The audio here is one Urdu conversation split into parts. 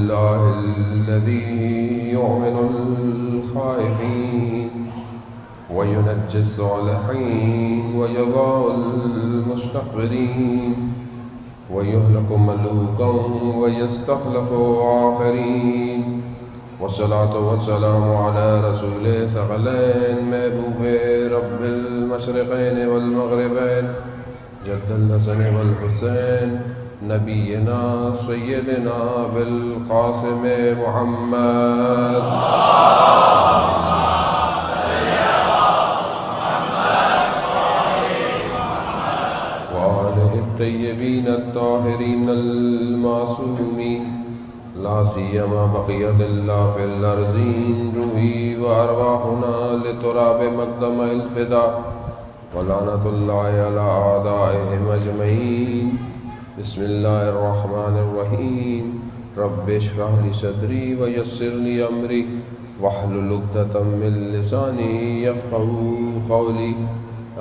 لله الذي يؤمن الخائفين وينجي الصالحين ويضع المستكبرين ويهلك ملوكا ويستخلف آخرين والصلاة والسلام على رسول ثقلين محبوب رب المشرقين والمغربين جد الحسن والحسين نبينا سيدنا بالقاسم محمد وآله الطيبين الطاهرين المعصومين لا سيما بقية الله في الأرضين روحي وأرواحنا لتراب مقدم الفداء ولعنة الله على أعدائهم أجمعين بسم الله الرحمن الرحيم رب اشرح لي صدري ويسر لي أمري واحلل عقدة من لساني يفقهوا قولي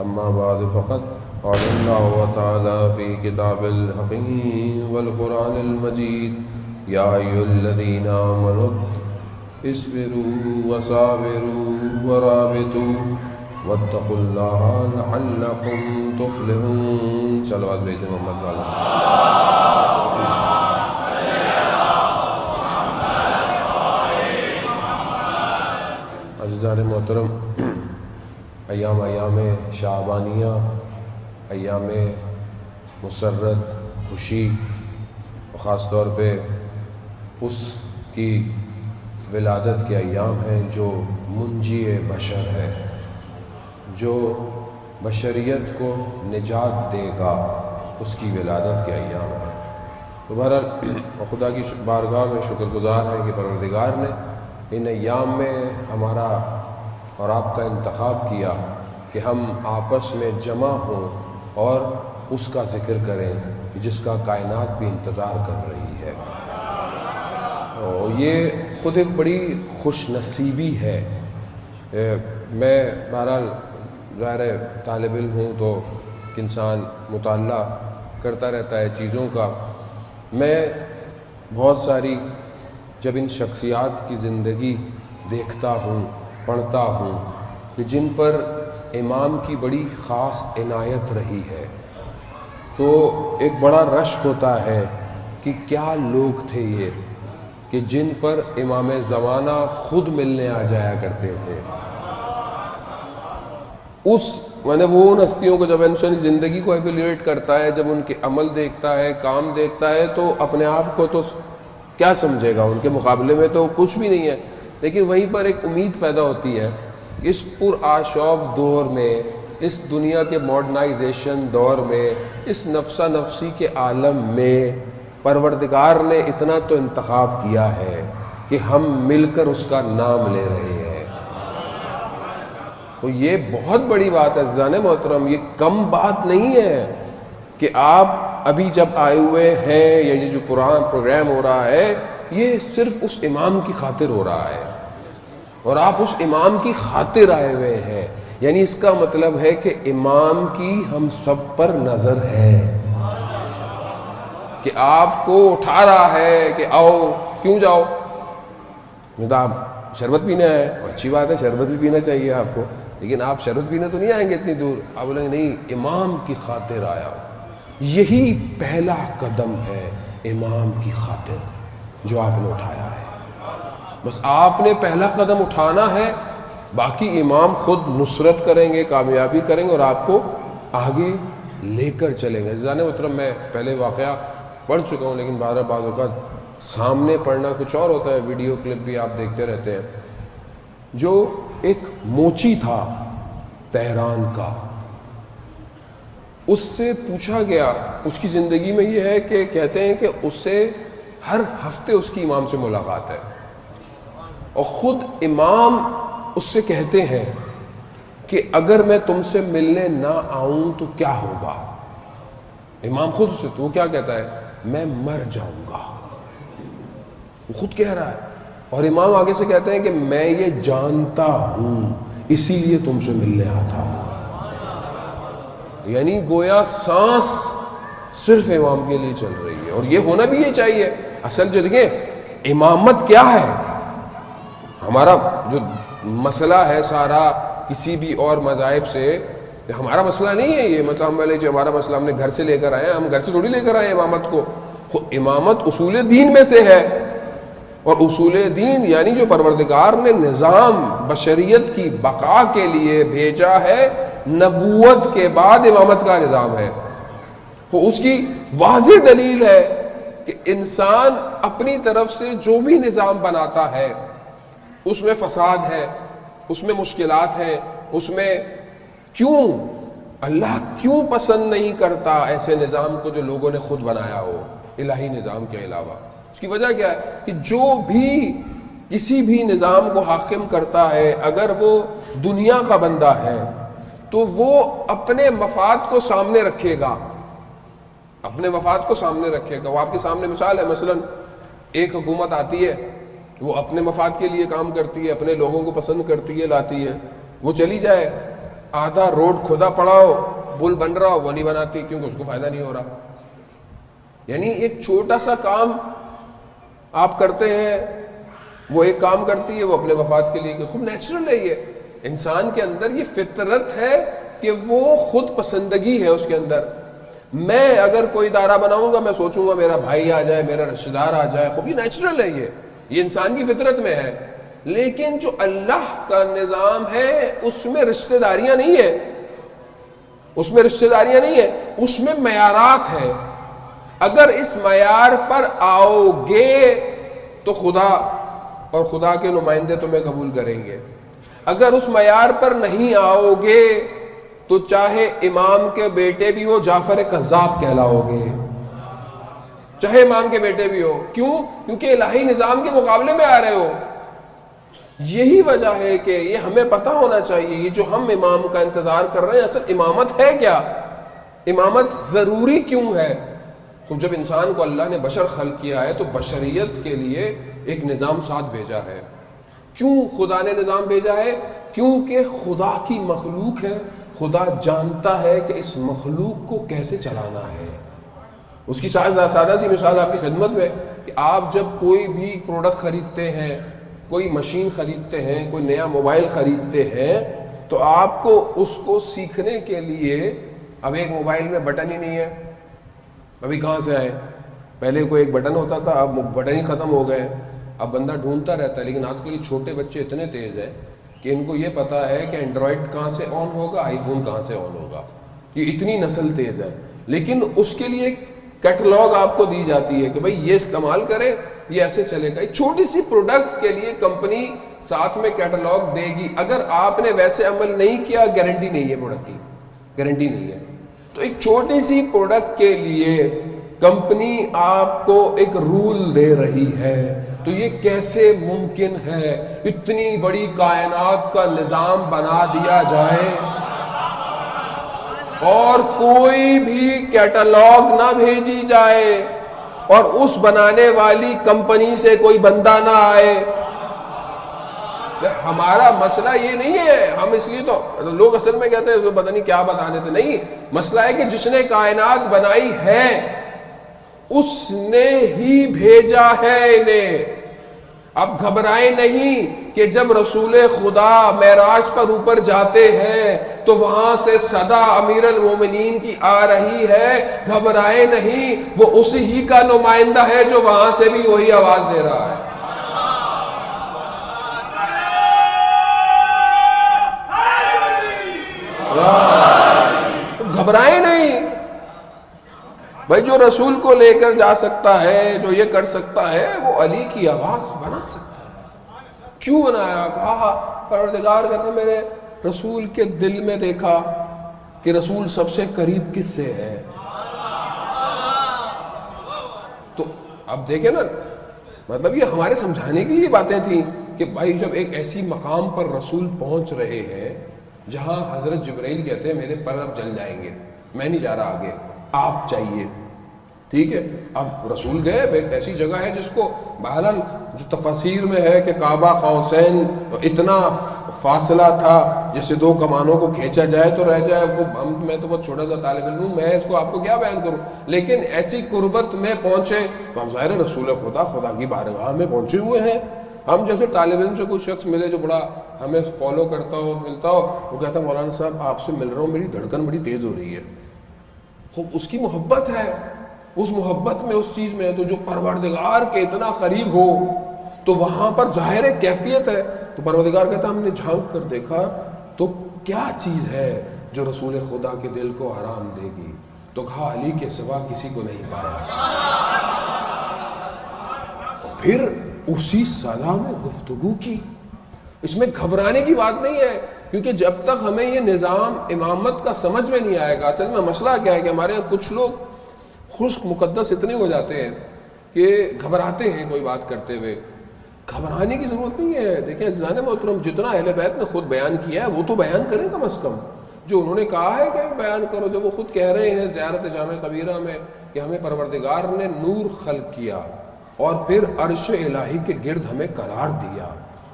أما بعد فقد قال الله تعالى في كتاب الحكيم والقرآن المجيد يا أيها الذين آمنوا اصبروا وصابروا ورابطوا واتقوا الله لعلكم تفلحون صلوات بیت محمد والا عزیزان محترم، ایام شعبانیہ، ایام مسرت، خوشی، خاص طور پہ اس کی ولادت کے ایام ہیں جو منجی بشر ہے، جو بشریت کو نجات دے گا، اس کی ولادت کے ایام ہیں۔ تو بہرحال خدا کی بارگاہ میں شکر گزار ہیں کہ پروردگار نے ان ایام میں ہمارا اور آپ کا انتخاب کیا کہ ہم آپس میں جمع ہوں اور اس کا ذکر کریں جس کا کائنات بھی انتظار کر رہی ہے۔ اور یہ خود ایک بڑی خوش نصیبی ہے۔ میں بہرحال ظاہر طالب علم ہوں تو انسان مطالعہ کرتا رہتا ہے چیزوں کا۔ میں بہت ساری جب ان شخصیات کی زندگی دیکھتا ہوں، پڑھتا ہوں کہ جن پر امام کی بڑی خاص عنایت رہی ہے، تو ایک بڑا رشک ہوتا ہے کہ کیا لوگ تھے یہ کہ جن پر امام زمانہ خود ملنے آ جایا کرتے تھے۔ وہ ان ہستیوں کو جب انسان زندگی کو ایویلیویٹ کرتا ہے، جب ان کے عمل دیکھتا ہے، کام دیکھتا ہے، تو اپنے آپ کو تو کیا سمجھے گا، ان کے مقابلے میں تو کچھ بھی نہیں ہے، لیکن وہیں پر ایک امید پیدا ہوتی ہے۔ اس پرآشوب دور میں، اس دنیا کے ماڈرنائزیشن دور میں، اس نفسا نفسی کے عالم میں پروردگار نے اتنا تو انتخاب کیا ہے کہ ہم مل کر اس کا نام لے رہے ہیں۔ تو یہ بہت بڑی بات ہے عزیزان محترم، یہ کم بات نہیں ہے کہ آپ ابھی جب آئے ہوئے ہیں، یا یہ جو پروگرام ہو رہا ہے، یہ صرف اس امام کی خاطر ہو رہا ہے، اور آپ اس امام کی خاطر آئے ہوئے ہیں، یعنی اس کا مطلب ہے کہ امام کی ہم سب پر نظر ہے، کہ آپ کو اٹھا رہا ہے کہ آؤ، کیوں جاؤ، آپ شربت پینا ہے، اچھی بات ہے، شربت بھی پینا چاہیے آپ کو، لیکن آپ شربت پینے تو نہیں آئیں گے اتنی دور، آپ بولیں گے نہیں، امام کی خاطر آیا ہوں۔ یہی پہلا قدم ہے امام کی خاطر جو آپ نے اٹھایا ہے۔ بس آپ نے پہلا قدم اٹھانا ہے، باقی امام خود نصرت کریں گے، کامیابی کریں گے اور آپ کو آگے لے کر چلیں گے۔ عزیزان محترم، میں پہلے واقعہ پڑھ چکا ہوں، لیکن بعض اوقات سامنے پڑھنا کچھ اور ہوتا ہے، ویڈیو کلپ بھی آپ دیکھتے رہتے ہیں۔ جو ایک موچی تھا تہران کا، اس سے پوچھا گیا، اس کی زندگی میں یہ ہے کہ کہتے ہیں کہ اس سے ہر ہفتے اس کی امام سے ملاقات ہے، اور خود امام اس سے کہتے ہیں کہ اگر میں تم سے ملنے نہ آؤں تو کیا ہوگا۔ امام خود سے، تو وہ کیا کہتا ہے، میں مر جاؤں گا، وہ خود کہہ رہا ہے، اور امام آگے سے کہتے ہیں کہ میں یہ جانتا ہوں اسی لیے تم سے ملنے آتا ہوں۔ یعنی گویا سانس صرف امام کے لیے چل رہی ہے، اور یہ ہونا بھی یہ چاہیے۔ اصل جو دیکھیں امامت کیا ہے؟ ہمارا جو مسئلہ ہے سارا کسی بھی اور مذاہب سے، ہمارا مسئلہ نہیں ہے یہ، مطلب ہم جو ہمارا مسئلہ ہم نے گھر سے لے کر آئے ہیں، ہم گھر سے تھوڑی لے کر آئے ہیں امامت کو. امامت اصول دین میں سے ہے، اور اصول دین یعنی جو پروردگار نے نظام بشریت کی بقا کے لیے بھیجا ہے، نبوت کے بعد امامت کا نظام ہے. تو اس کی واضح دلیل ہے کہ انسان اپنی طرف سے جو بھی نظام بناتا ہے اس میں فساد ہے، اس میں مشکلات ہیں، اس میں کیوں اللہ کیوں پسند نہیں کرتا ایسے نظام کو جو لوگوں نے خود بنایا ہو الہی نظام کے علاوہ؟ اس کی وجہ کیا ہے کہ جو بھی کسی بھی نظام کو حاکم کرتا ہے اگر وہ دنیا کا بندہ ہے تو وہ اپنے مفاد کو سامنے رکھے گا، اپنے مفاد کو سامنے رکھے گا. وہ آپ کے سامنے مثال ہے، مثلا ایک حکومت آتی ہے، وہ اپنے مفاد کے لیے کام کرتی ہے، اپنے لوگوں کو پسند کرتی ہے، لاتی ہے. وہ چلی جائے، آدھا روڈ کھدا پڑا ہو، پل بن رہا ہو، وہ نہیں بناتی کیونکہ اس کو فائدہ نہیں ہو رہا. یعنی ایک چھوٹا سا کام آپ کرتے ہیں، وہ ایک کام کرتی ہے، وہ اپنے مفاد کے لیے. خوب نیچرل ہے، یہ انسان کے اندر یہ فطرت ہے کہ وہ خود پسندگی ہے اس کے اندر. میں اگر کوئی ادارہ بناؤں گا میں سوچوں گا میرا بھائی آ جائے، میرا رشتہ دار آ جائے. خوب یہ نیچرل ہے، یہ انسان کی فطرت میں ہے. لیکن جو اللہ کا نظام ہے اس میں رشتہ داریاں نہیں ہے، اس میں رشتہ داریاں نہیں ہے، اس میں معیارات ہیں. اگر اس معیار پر آؤ گے تو خدا اور خدا کے نمائندے تمہیں قبول کریں گے. اگر اس معیار پر نہیں آؤ گے تو چاہے امام کے بیٹے بھی ہو جعفر کذاب کہلاؤ گے، چاہے امام کے بیٹے بھی ہو. کیوں؟ کیونکہ الہی نظام کے مقابلے میں آ رہے ہو. یہی وجہ ہے کہ یہ ہمیں پتہ ہونا چاہیے، یہ جو ہم امام کا انتظار کر رہے ہیں اصل امامت ہے کیا، امامت ضروری کیوں ہے. تو جب انسان کو اللہ نے بشر خلق کیا ہے تو بشریت کے لیے ایک نظام ساتھ بھیجا ہے. کیوں خدا نے نظام بھیجا ہے؟ کیونکہ خدا کی مخلوق ہے، خدا جانتا ہے کہ اس مخلوق کو کیسے چلانا ہے. اس کی سادہ سی مثال آپ کی خدمت میں کہ آپ جب کوئی بھی پروڈکٹ خریدتے ہیں، کوئی مشین خریدتے ہیں، کوئی نیا موبائل خریدتے ہیں، تو آپ کو اس کو سیکھنے کے لیے اب ایک موبائل میں بٹن ہی نہیں ہے، ابھی کہاں سے آئے؟ پہلے کوئی ایک بٹن ہوتا تھا، اب بٹن ہی ختم ہو گئے. اب بندہ ڈھونڈتا رہتا ہے. لیکن آج کل یہ چھوٹے بچے اتنے تیز ہیں کہ ان کو یہ پتا ہے کہ اینڈرائڈ کہاں سے آن ہوگا، آئی فون کہاں سے آن ہوگا. یہ اتنی نسل تیز ہے. لیکن اس کے لیے کیٹلاگ آپ کو دی جاتی ہے کہ بھئی یہ استعمال کریں، یہ ایسے چلے گا. ایک چھوٹی سی پروڈکٹ کے لیے کمپنی ساتھ میں کیٹلاگ دے گی. اگر آپ نے ویسے عمل نہیں کیا گارنٹی نہیں ہے، پروڈکٹ کی گارنٹی نہیں ہے. تو ایک چھوٹی سی پروڈکٹ کے لیے کمپنی آپ کو ایک رول دے رہی ہے. تو یہ کیسے ممکن ہے اتنی بڑی کائنات کا نظام بنا دیا جائے اور کوئی بھی کیٹلاگ نہ بھیجی جائے اور اس بنانے والی کمپنی سے کوئی بندہ نہ آئے؟ ہمارا مسئلہ یہ نہیں ہے. ہم اس لیے تو لوگ اصل میں کہتے ہیں پتہ نہیں کیا بتانے تھے. نہیں، مسئلہ ہے کہ جس نے کائنات بنائی ہے اس نے ہی بھیجا ہے انہیں. اب گھبرائیں نہیں کہ جب رسول خدا معراج پر اوپر جاتے ہیں تو وہاں سے صدا امیر المومنین کی آ رہی ہے. گھبرائیں نہیں، وہ اسی ہی کا نمائندہ ہے جو وہاں سے بھی وہی آواز دے رہا ہے. گھبرائیں نہیں بھائی. جو رسول کو لے کر جا سکتا ہے، جو یہ کر سکتا ہے، وہ علی کی آواز بنا سکتا ہے. کیوں بنایا؟ کہا پروردگار کہتا میں نے رسول کے دل میں دیکھا کہ رسول سب سے قریب کس سے ہے. تو اب دیکھیں نا، مطلب یہ ہمارے سمجھانے کے لیے باتیں تھیں کہ بھائی جب ایک ایسی مقام پر رسول پہنچ رہے ہیں جہاں حضرت جبرائیل کہتے ہیں میرے پر اب جل جائیں گے، میں نہیں جا رہا آگے، آپ چاہیے. ٹھیک ہے. اب رسول گئے ایک ایسی جگہ ہے جس کو بہرحال جو تفاسیر میں ہے کہ کعبہ قوسین اتنا فاصلہ تھا جیسے دو کمانوں کو کھینچا جائے تو رہ جائے. وہ میں تو بہت چھوٹا سا طالب علم ہوں, میں اس کو آپ کو کیا بیان کروں, لیکن ایسی قربت میں پہنچے تو ہم ظاہر رسول خدا کی بارگاہ میں پہنچے ہوئے ہیں. ہم جیسے طالب علم سے کوئی شخص ملے جو بڑا ہمیں فالو کرتا ہو, ملتا ہو, وہ کہتا ہے مولانا صاحب آپ سے مل رہا ہوں, میری دھڑکن بڑی تیز ہو رہی ہے. خوب اس کی محبت ہے, اس محبت میں اس چیز میں. تو جو پروردگار کے اتنا قریب ہو تو وہاں پر ظاہر کیفیت ہے. تو پروردگار کہتا ہم نے جھانک کر دیکھا تو کیا چیز ہے جو رسول خدا کے دل کو آرام دے گی, تو کہا علی کے سوا کسی کو نہیں پایا. پھر اسی صدا میں گفتگو کی. اس میں گھبرانے کی بات نہیں ہے, کیونکہ جب تک ہمیں یہ نظام امامت کا سمجھ میں نہیں آئے گا. اصل میں مسئلہ کیا ہے کہ ہمارے یہاں کچھ لوگ خشک مقدس اتنے ہو جاتے ہیں کہ گھبراتے ہیں کوئی بات کرتے ہوئے. گھبرانے کی ضرورت نہیں ہے. دیکھیں عزیزان محترم, جتنا اہل بیت نے خود بیان کیا ہے وہ تو بیان کریں کم از کم. جو انہوں نے کہا ہے کہ بیان کرو, جو وہ خود کہہ رہے ہیں زیارت جامع کبیرہ میں کہ ہمیں پروردگار نے نور خلق کیا اور پھر عرش الہی کے گرد ہمیں قرار دیا,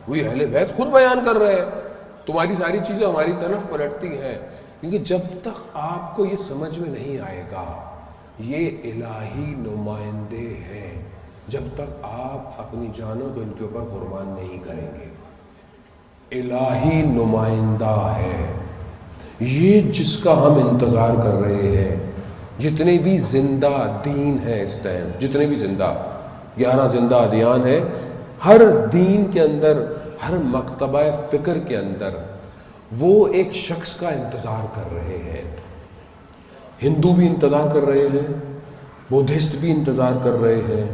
وہی اہل بیت خود بیان کر رہے ہیں. تمہاری ساری چیزیں ہماری طرف پلٹتی ہیں, کیونکہ جب تک آپ کو یہ سمجھ میں نہیں آئے گا یہ الہی نمائندے ہیں, جب تک آپ اپنی جانوں کو ان کے اوپر قربان نہیں کریں گے. الہی نمائندہ ہے یہ جس کا ہم انتظار کر رہے ہیں. جتنے بھی زندہ دین ہیں اس ٹائم, جتنے بھی زندہ 11 زندہ ادیان ہیں, ہر دین کے اندر, ہر مکتبہ فکر کے اندر وہ ایک شخص کا انتظار کر رہے ہیں. ہندو بھی انتظار کر رہے ہیں, بودھسٹ بھی انتظار کر رہے ہیں.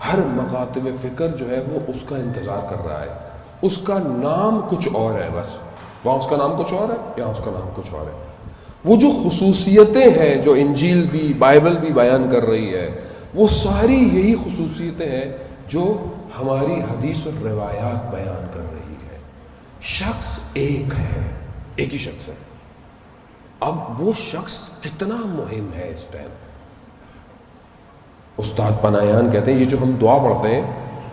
ہر مکاتب فکر جو ہے وہ اس کا انتظار کر رہا ہے. اس کا نام کچھ اور ہے, بس وہاں اس کا نام کچھ اور ہے, یہاں اس کا نام کچھ اور ہے. وہ جو خصوصیتیں ہیں جو انجیل بھی بائبل بھی بیان کر رہی ہے, وہ ساری یہی خصوصیتیں ہیں جو ہماری حدیث اور روایات بیان کر رہی ہے. شخص ایک ہے, ایک ہی شخص ہے. اب وہ شخص کتنا مہم ہے اس ٹائم. استاد پناہیان کہتے ہیں یہ جو ہم دعا پڑھتے ہیں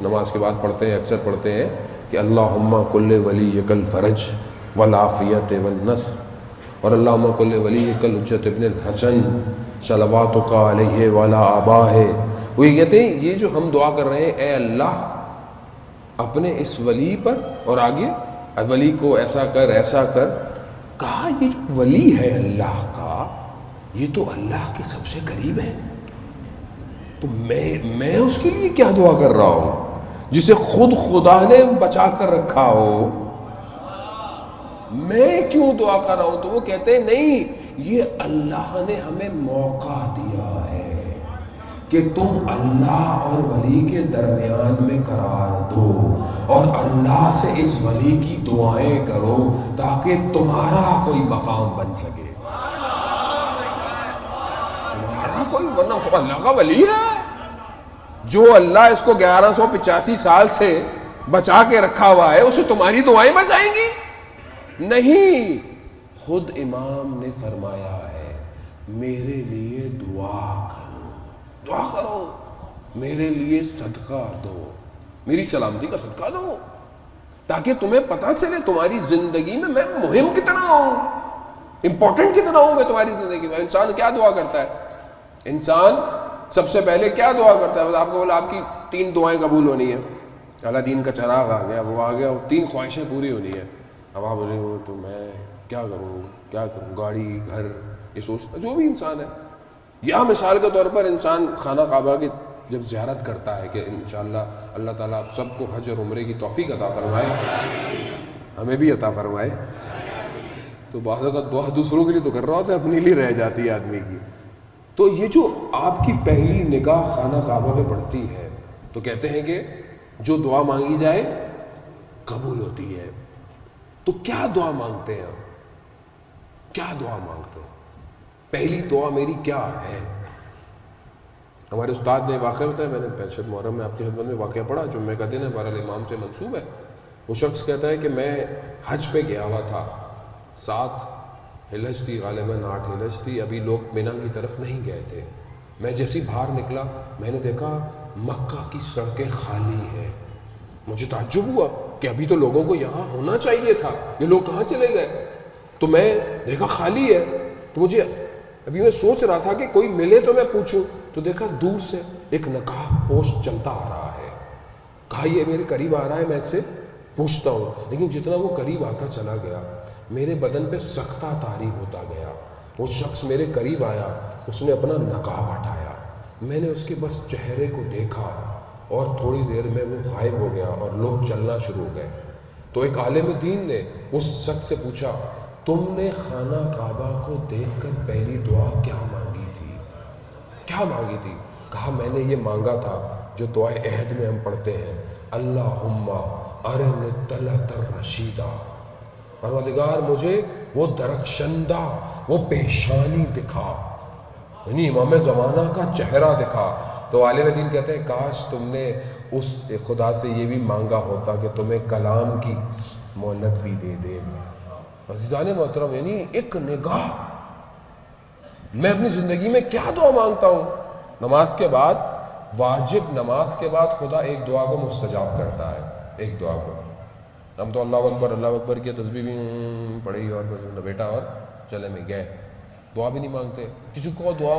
نماز کے بعد پڑھتے ہیں, اکثر پڑھتے ہیں کہ اللہم کل ولیک الفرج والعافیت والنصر, اور اللہم کل ولیک الحجۃ ابن الحسن صلواتک علیہ وعلی آبائہ. وہ یہ کہتے ہیں یہ جو ہم دعا کر رہے ہیں, اے اللہ اپنے اس ولی پر, اور آگے ولی کو ایسا کر ایسا کر. کہا یہ جو ولی ہے اللہ کا یہ تو اللہ کے سب سے قریب ہے, تو میں اس کے لیے کیا دعا کر رہا ہوں جسے خود خدا نے بچا کر رکھا ہو, میں کیوں دعا کر رہا ہوں. تو وہ کہتے ہیں نہیں, یہ اللہ نے ہمیں موقع دیا ہے کہ تم اللہ اور ولی کے درمیان میں قرار دو اور اللہ سے اس ولی کی دعائیں کرو تاکہ تمہارا کوئی مقام بن سکے. تمہارا کوئی, ورنہ اللہ کا ولی ہے جو اللہ اس کو 1185 سال سے بچا کے رکھا ہوا ہے, اسے تمہاری دعائیں بچائیں گی؟ نہیں. خود امام نے فرمایا ہے میرے لیے دعا کرو, دعا کرو, میرے لیے صدقہ دو, میری سلامتی کا صدقہ دو, تاکہ تمہیں پتہ چلے تمہاری زندگی میں مہم کتنا ہوں, امپورٹنٹ کتنا ہوں میں تمہاری زندگی میں. انسان کیا دعا کرتا ہے؟ انسان سب سے پہلے کیا دعا کرتا ہے؟ بس آپ کو بولا آپ کی 3 دعائیں قبول ہونی ہے, اللہ دین کا چراغ آ گیا, وہ آ گیا, 3 خواہشیں پوری ہونی ہے. اب آپ بولے ہو تو میں کیا کروں, گاڑی, گھر, یہ سوچتا جو بھی انسان ہے. یا مثال کے طور پر انسان خانہ کعبہ کی جب زیارت کرتا ہے کہ انشاءاللہ اللہ تعالیٰ آپ سب کو حج اور عمرے کی توفیق عطا فرمائے, ہمیں بھی عطا فرمائے. تو بعض اوقات دعا دوسروں کے لیے تو کر رہا ہوتا ہے, اپنے لیے رہ جاتی ہے آدمی کی. تو یہ جو آپ کی پہلی نگاہ خانہ کعبہ میں پڑتی ہے تو کہتے ہیں کہ جو دعا مانگی جائے قبول ہوتی ہے. تو کیا دعا مانگتے ہیں آپ؟ کیا دعا مانگتے ہیں؟ پہلی دعا میری کیا ہے؟ ہمارے استاد نے واقعہ بتایا, میں نے پینشد محرم میں آپ کی خدمت میں واقعہ پڑھا, جمعہ کا دن ہے, بہرحال امام سے منسوب ہے. وہ شخص کہتا ہے کہ میں حج پہ گیا ہوا تھا, 7 ہلج تھی غالباً 8 ہلج تھی, ابھی لوگ مینا کی طرف نہیں گئے تھے, میں جیسے ہی باہر نکلا میں نے دیکھا مکہ کی سڑکیں خالی ہیں. مجھے تعجب ہوا کہ ابھی تو لوگوں کو یہاں ہونا چاہیے تھا، یہ لوگ کہاں چلے گئے؟ تو میں دیکھا خالی ہے. تو مجھے ابھی میں سوچ رہا تھا کہ کوئی ملے تو میں پوچھوں، تو دیکھا دور سے ایک نکاح پوش چلتا آ رہا ہے. کہا یہ میرے قریب آ رہا ہے، میں اس سے پوچھتا ہوں. لیکن جتنا وہ قریب آتا چلا گیا میرے بدن پہ سختہ طاری ہوتا گیا. وہ شخص میرے قریب آیا، اس نے اپنا نقاب ہٹایا. میں نے اس کے بس چہرے کو دیکھا اور تھوڑی دیر میں وہ غائب ہو گیا اور لوگ چلنا شروع ہو گئے. تو ایک عالم دین نے اس شخص سے پوچھا تم نے خانہ کعبہ کو دیکھ کر پہلی دعا کیا مانگی تھی؟ کیا مانگی تھی؟ کہا میں نے یہ مانگا تھا جو دعائے عہد میں ہم پڑھتے ہیں، اللہم ارنی الطلعۃ الرشیدہ، پروردگار مجھے وہ درخشندہ وہ پیشانی دکھا، یعنی امام زمانہ کا چہرہ دکھا. تو عالم دین کہتے ہیں کاش تم نے اس خدا سے یہ بھی مانگا ہوتا کہ تمہیں کلام کی مہلت بھی دے دے. عزیزان محترم، یعنی ایک نگاہ. میں اپنی زندگی میں کیا دعا مانگتا ہوں؟ نماز کے بعد، واجب نماز کے بعد خدا ایک دعا کو مستجاب کرتا ہے. ایک دعا کو ہم تو اللہ اکبر کی تسبیح بھی پڑھی اور بیٹا اور چلے میں گئے، دعا بھی نہیں مانگتے. کسی کو دعا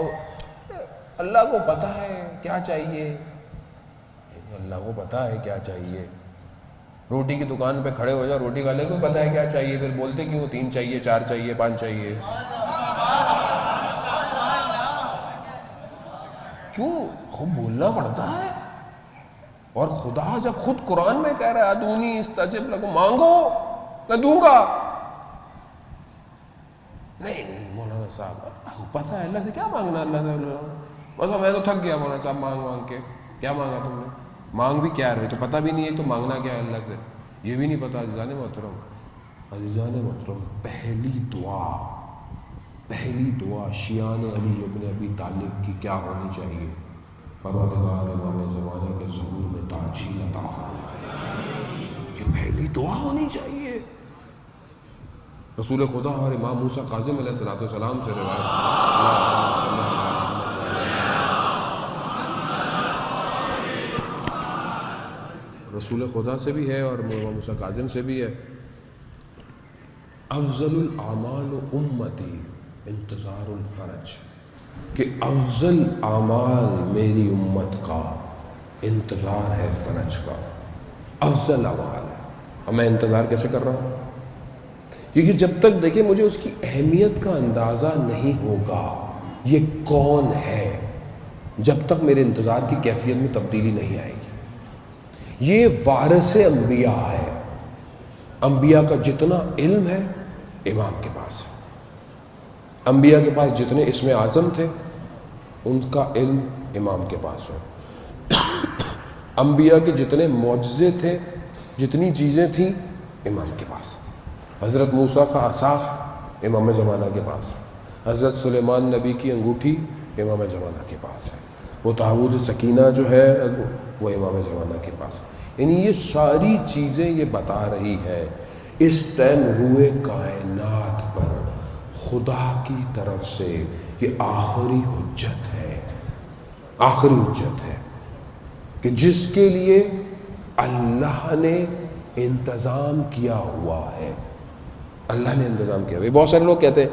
اللہ کو پتہ ہے کیا چاہیے، اللہ کو پتہ ہے کیا چاہیے. روٹی کی دکان پہ کھڑے ہو جاؤ، روٹی والے کو پتہ ہے کیا چاہیے، پھر بولتے کیوں 3 چاہیے 4 چاہیے 5 چاہیے؟ کیوں؟ خوب بولنا پڑتا ہے. اور خدا جب خود قرآن میں کہہ رہا ہے ادونی استجب لکم، مانگو میں دوں گا. نہیں مولانا صاحب اللہ کو پتہ ہے، اللہ سے کیا مانگنا، اللہ سے بس میں تو تھک گیا مولانا صاحب مانگ کے. کیا مانگا تم نے؟ مانگ بھی کیا رہے تو پتہ بھی نہیں ہے، تو مانگنا کیا ہے اللہ سے یہ بھی نہیں پتہ. عزیزان محترم، پہلی دعا شیان علی ابن ابی طالب کی کیا ہونی چاہیے؟ پروردگار امام زمانہ کے ظہور میں تعجیل عطا فرمائے. یہ پہلی دعا ہونی چاہیے. رسول خدا اور امام موسیٰ کاظم علیہ السلام سے روایت، رسول خدا سے بھی ہے اور امام موسیٰ کاظم سے بھی ہے، افضل الاعمال امتی انتظار الفرج، کہ افضل اعمال میری امت کا انتظار ہے فرج کا. افضل اعمال ہے. اور میں انتظار کیسے کر رہا ہوں؟ کیونکہ جب تک دیکھیں مجھے اس کی اہمیت کا اندازہ نہیں ہوگا یہ کون ہے، جب تک میرے انتظار کی کیفیت میں تبدیلی نہیں آئے گی. یہ وارث انبیاء ہے. انبیاء کا جتنا علم ہے امام کے پاس ہے. انبیاء کے پاس جتنے اسم اعظم تھے ان کا علم امام کے پاس ہے. انبیاء کے جتنے معجزے تھے، جتنی چیزیں تھیں امام کے پاس. حضرت موسیٰ کا عصا امام زمانہ کے پاس ہے. حضرت سلیمان نبی کی انگوٹھی امام زمانہ کے پاس ہے. وہ تابوت سکینہ جو ہے وہ امام زمانہ کے پاس ہے. یعنی یہ ساری چیزیں یہ بتا رہی ہے اس ٹائم ہوئے کائنات پر خدا کی طرف سے یہ آخری حجت ہے. آخری حجت ہے کہ جس کے لیے اللہ نے انتظام کیا ہوا ہے. اللہ نے انتظام کیا ہوا ہے. بہت سارے لوگ کہتے ہیں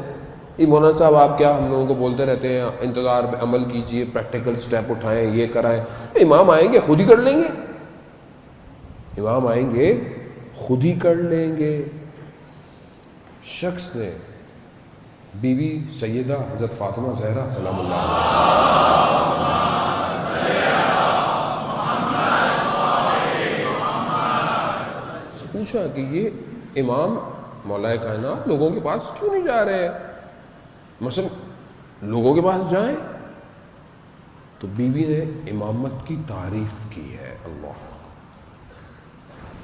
یہ مولانا صاحب آپ کیا ہم لوگوں کو بولتے رہتے ہیں انتظار پہ عمل کیجئے، پریکٹیکل سٹیپ اٹھائیں، یہ کرائیں. امام آئیں گے خود ہی کر لیں گے. امام آئیں گے خود ہی کر لیں گے. شخص نے بی بی سیدہ حضرت فاطمہ زہرا سلام اللہ سے پوچھا کہ یہ امام مولا کائنات لوگوں کے پاس کیوں نہیں جا رہے ہیں؟ مثلا لوگوں کے پاس جائیں. تو بیوی نے امامت کی تعریف کی ہے. اللہ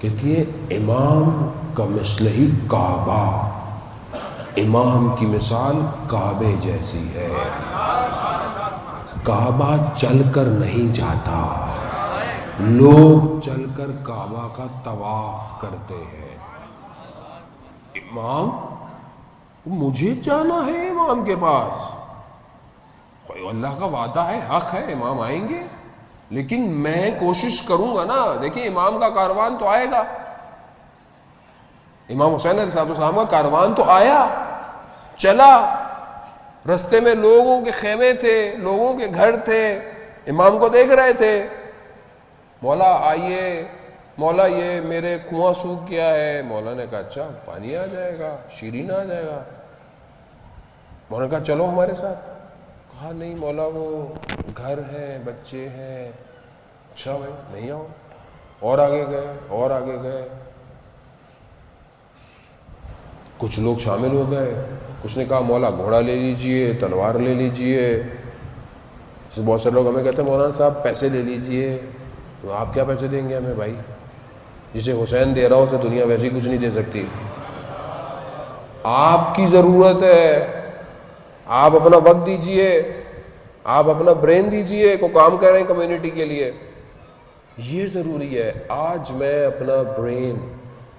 کہتی ہے امام کا مثل ہی کعبہ، امام کی مثال کعبے جیسی ہے. کعبہ چل کر نہیں جاتا، لوگ چل کر کعبہ کا طواف کرتے ہیں. امام مجھے جانا ہے امام کے پاس. اللہ کا وعدہ ہے، حق ہے، امام آئیں گے، لیکن میں کوشش کروں گا نا. دیکھیں امام کا کاروان تو آئے گا، امام حسین علیہ السلام کا کاروان تو آیا، چلا، رستے میں لوگوں کے خیمے تھے، لوگوں کے گھر تھے، امام کو دیکھ رہے تھے. مولا آئیے، مولا یہ میرے کنواں سوکھ گیا ہے. مولا نے کہا اچھا پانی آ جائے گا، شیرین آ جائے گا. مولا نے کہا چلو ہمارے ساتھ. کہا نہیں مولا وہ گھر ہے، بچے ہیں. اچھا بھائی نہیں آؤ. اور آگے گئے، اور آگے گئے. کچھ لوگ شامل ہو گئے. کچھ نے کہا مولا گھوڑا لے لیجئے، تلوار لے لیجئے. بہت سارے لوگ ہمیں کہتے ہیں مولانا صاحب پیسے لے لیجئے. تو آپ کیا پیسے دیں گے ہمیں بھائی؟ جسے حسین دے رہا ہو اسے دنیا ویسی کچھ نہیں دے سکتی. آپ کی ضرورت ہے، آپ اپنا وقت دیجئے، آپ اپنا برین دیجئے، کو کام کر رہے ہیں کمیونٹی کے لیے. یہ ضروری ہے. آج میں اپنا برین،